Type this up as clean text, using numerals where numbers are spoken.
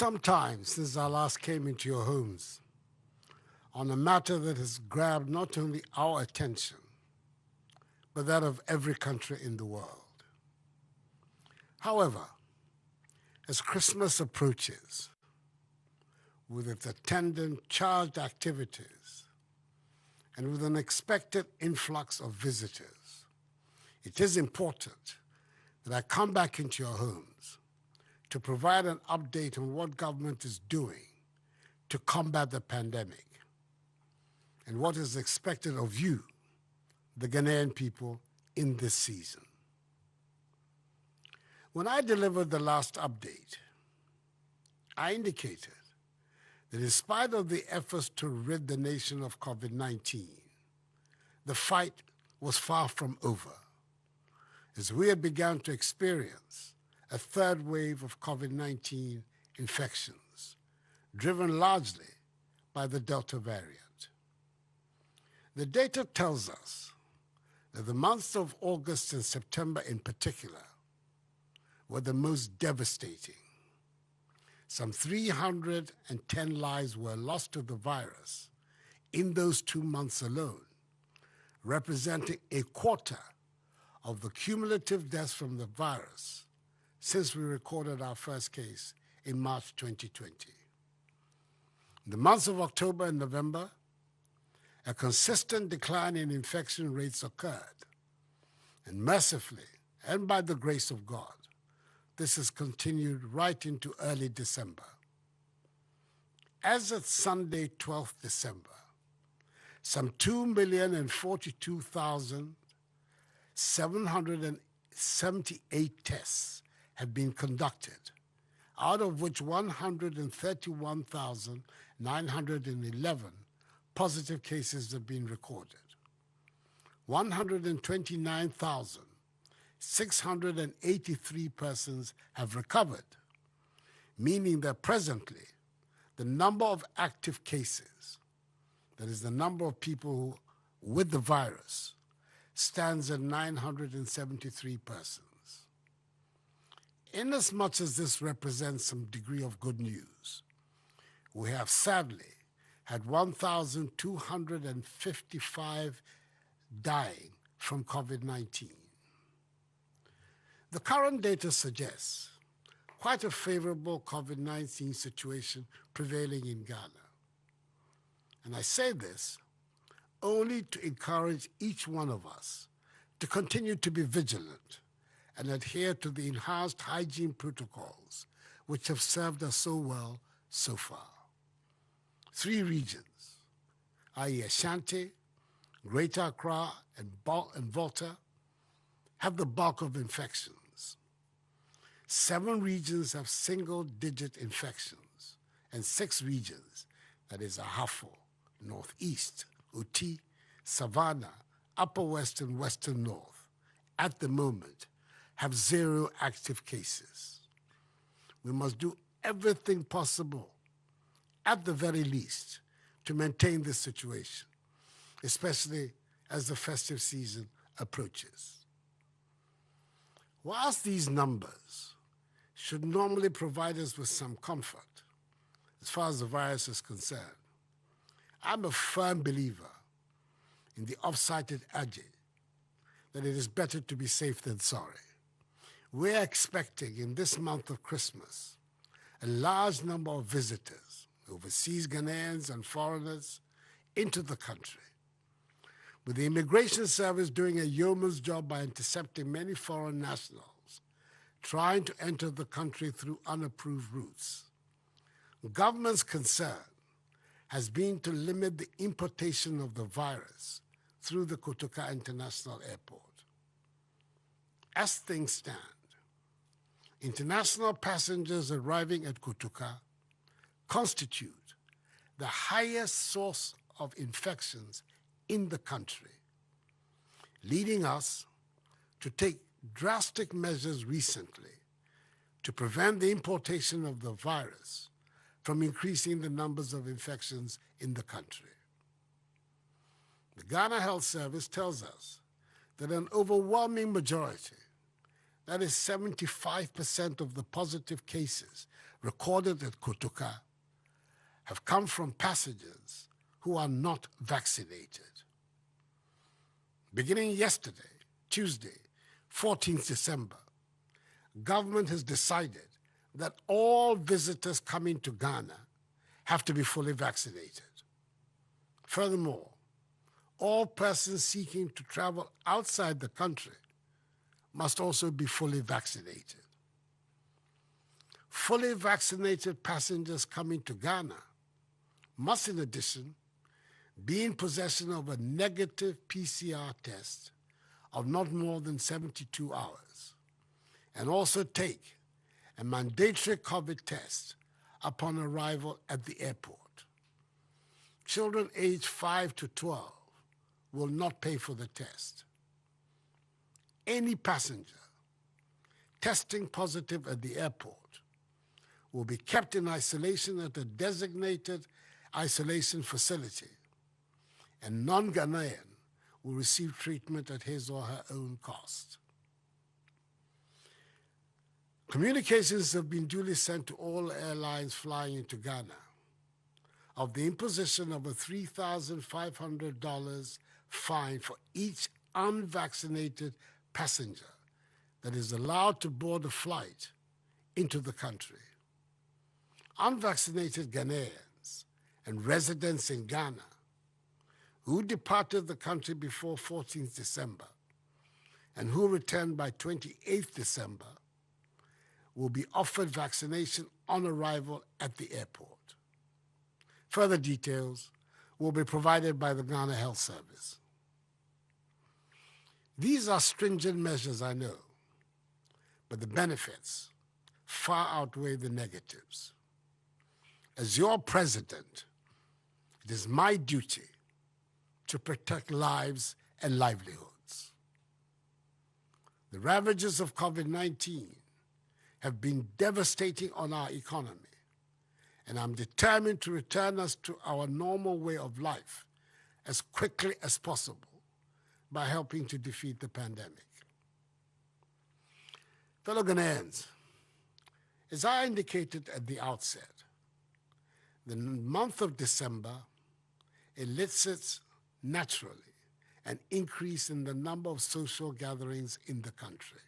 some time since I last came into your homes on a matter that has grabbed not only our attention, but that of every country in the world. However, as Christmas approaches, with its attendant charged activities and with an expected influx of visitors, it is important that I come back into your homes to provide an update on what government is doing to combat the pandemic and what is expected of you, the Ghanaian people, in this season. When I delivered the last update, I indicated that in spite of the efforts to rid the nation of COVID-19, the fight was far from over, as we had begun to experience a third wave of COVID-19 infections, driven largely by the Delta variant. The data tells us that the months of August and September in particular were the most devastating. Some 310 lives were lost to the virus in those 2 months alone, representing a quarter of the cumulative deaths from the virus since we recorded our first case in March 2020. In the months of October and November, a consistent decline in infection rates occurred, and mercifully, and by the grace of God, this has continued right into early December. As of Sunday, 12th December, some 2,042,778 tests have been conducted, out of which 131,911 positive cases have been recorded. 129,683 persons have recovered, meaning that presently the number of active cases, that is the number of people with the virus, stands at 973 persons. Inasmuch as this represents some degree of good news, we have sadly had 1,255 dying from COVID-19. The current data suggests quite a favorable COVID-19 situation prevailing in Ghana. And I say this only to encourage each one of us to continue to be vigilant and adhere to the enhanced hygiene protocols which have served us so well so far. 3 regions, i.e. Ashanti, Greater Accra, and Volta, have the bulk of infections. 7 regions have single-digit infections, and 6 regions, that is Ahafo, Northeast, Uti, Savannah, Upper West, and Western North, at the moment, have 0 active cases. We must do everything possible, at the very least, to maintain this situation, especially as the festive season approaches. Whilst these numbers should normally provide us with some comfort as far as the virus is concerned, I'm a firm believer in the oft-cited adage that it is better to be safe than sorry. We're expecting in this month of Christmas a large number of visitors, overseas Ghanaians and foreigners, into the country, with the Immigration Service doing a yeoman's job by intercepting many foreign nationals trying to enter the country through unapproved routes. The government's concern has been to limit the importation of the virus through the Kotoka International Airport. As things stand, international passengers arriving at Kotoka constitute the highest source of infections in the country, leading us to take drastic measures recently to prevent the importation of the virus from increasing the numbers of infections in the country. The Ghana Health Service tells us that an overwhelming majority, that is 75% of the positive cases recorded at Kotoka have come from passengers who are not vaccinated. Beginning yesterday, Tuesday, 14th December, government has decided that all visitors coming to Ghana have to be fully vaccinated. Furthermore, all persons seeking to travel outside the country must also be fully vaccinated. Fully vaccinated passengers coming to Ghana must, in addition, be in possession of a negative PCR test of not more than 72 hours, and also take a mandatory COVID test upon arrival at the airport. Children aged 5 to 12 will not pay for the test. Any passenger testing positive at the airport will be kept in isolation at a designated isolation facility, and non-Ghanaian will receive treatment at his or her own cost. Communications have been duly sent to all airlines flying into Ghana of the imposition of a $3,500 fine for each unvaccinated passenger that is allowed to board a flight into the country. Unvaccinated Ghanaians and residents in Ghana who departed the country before 14th December and who returned by 28th December will be offered vaccination on arrival at the airport. Further details will be provided by the Ghana Health Service. These are stringent measures, I know, but the benefits far outweigh the negatives. As your president, it is my duty to protect lives and livelihoods. The ravages of COVID-19 have been devastating on our economy, and I'm determined to return us to our normal way of life as quickly as possible by helping to defeat the pandemic. Fellow Ghanaians, as I indicated at the outset, the month of December elicits naturally an increase in the number of social gatherings in the country.